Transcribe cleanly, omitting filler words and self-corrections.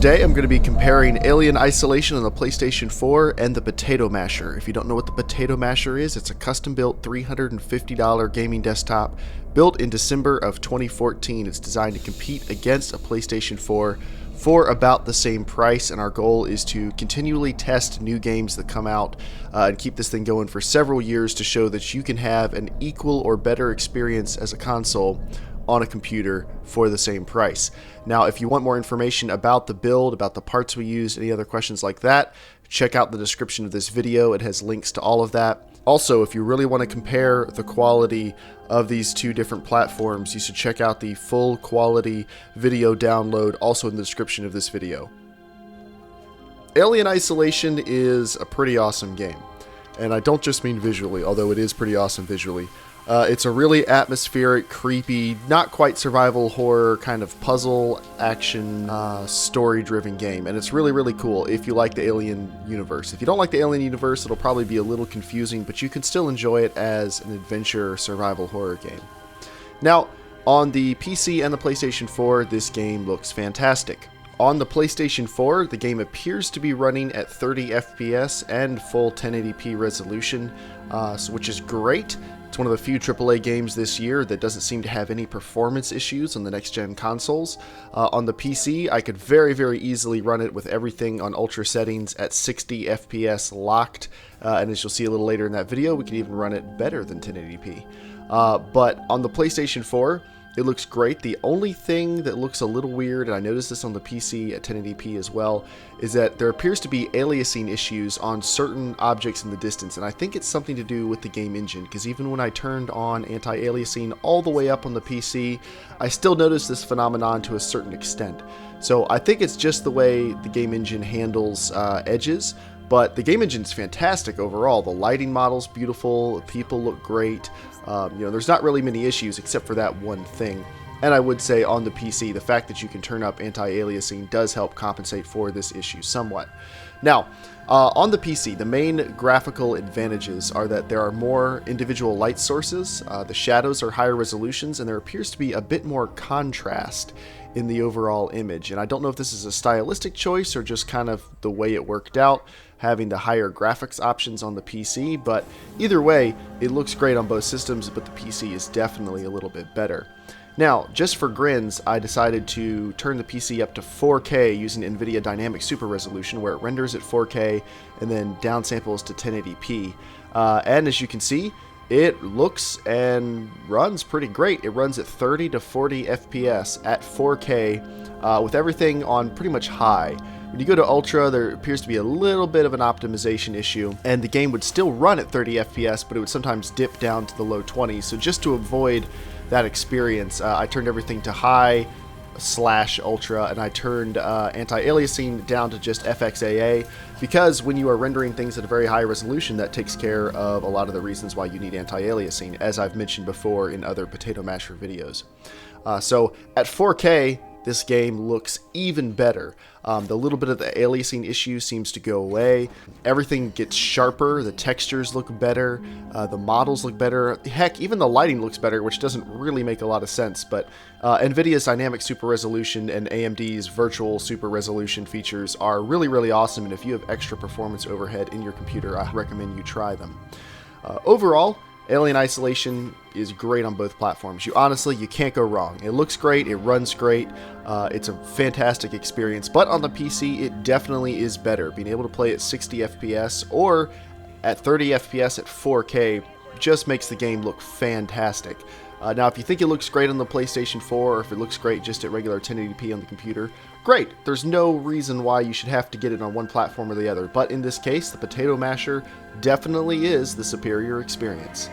Today I'm going to be comparing Alien Isolation on the PlayStation 4 and the Potato Masher. If you don't know what the Potato Masher is, it's a custom-built $350 gaming desktop built in December of 2014. It's designed to compete against a PlayStation 4 for about the same price, and our goal is to continually test new games that come out and keep this thing going for several years to show that you can have an equal or better experience as a console on a computer for the same price. Now, if you want more information about the build, about the parts we used, any other questions like that, check out the description of this video. It has links to all of that. Also, if you really want to compare the quality of these two different platforms, you should check out the full quality video download also in the description of this video. Alien Isolation is a pretty awesome game, and I don't just mean visually, although it is pretty awesome visually. It's a really atmospheric, creepy, not quite survival horror, kind of puzzle, action, story-driven game. And it's really, really cool if you like the Alien universe. If you don't like the Alien universe, it'll probably be a little confusing, but you can still enjoy it as an adventure survival horror game. Now, on the PC and the PlayStation 4, this game looks fantastic. On the PlayStation 4, the game appears to be running at 30 FPS and full 1080p resolution, which is great. It's one of the few AAA games this year that doesn't seem to have any performance issues on the next-gen consoles. On the PC, I could very, very easily run it with everything on ultra settings at 60 FPS locked, and as you'll see a little later in that video, we could even run it better than 1080p. But on the PlayStation 4, it looks great. The only thing that looks a little weird, and I noticed this on the PC at 1080p as well, is that there appears to be aliasing issues on certain objects in the distance, and I think it's something to do with the game engine, because even when I turned on anti-aliasing all the way up on the PC, I still noticed this phenomenon to a certain extent. So I think it's just the way the game engine handles edges, but the game engine's fantastic overall. The lighting model's beautiful, people look great. There's not really many issues except for that one thing. And I would say on the PC, the fact that you can turn up anti-aliasing does help compensate for this issue somewhat. Now, on the PC, the main graphical advantages are that there are more individual light sources, the shadows are higher resolutions, and there appears to be a bit more contrast in the overall image. And I don't know if this is a stylistic choice or just kind of the way it worked out, having the higher graphics options on the PC, but either way, it looks great on both systems, but the PC is definitely a little bit better. Now, just for grins, I decided to turn the PC up to 4K using NVIDIA Dynamic Super Resolution, where it renders at 4K and then downsamples to 1080p. And as you can see, it looks and runs pretty great. It runs at 30 to 40 FPS at 4K with everything on pretty much high. When you go to Ultra, there appears to be a little bit of an optimization issue, and the game would still run at 30 FPS, but it would sometimes dip down to the low 20s. So just to avoid that experience, I turned everything to high/Ultra, and I turned anti-aliasing down to just FXAA, because when you are rendering things at a very high resolution, that takes care of a lot of the reasons why you need anti-aliasing, as I've mentioned before in other Potato Masher videos. So at 4K, this game looks even better. The little bit of the aliasing issue seems to go away. Everything gets sharper, the textures look better, the models look better. Heck, even the lighting looks better, which doesn't really make a lot of sense, but NVIDIA's Dynamic Super Resolution and AMD's Virtual Super Resolution features are really, really awesome, and if you have extra performance overhead in your computer, I recommend you try them. Overall, Alien Isolation is great on both platforms. You can't go wrong. It looks great, it runs great, it's a fantastic experience, but on the PC, it definitely is better. Being able to play at 60 FPS or at 30 FPS at 4K just makes the game look fantastic. Now, if you think it looks great on the PlayStation 4, or if it looks great just at regular 1080p on the computer, great. There's no reason why you should have to get it on one platform or the other, but in this case, the Potato Masher definitely is the superior experience.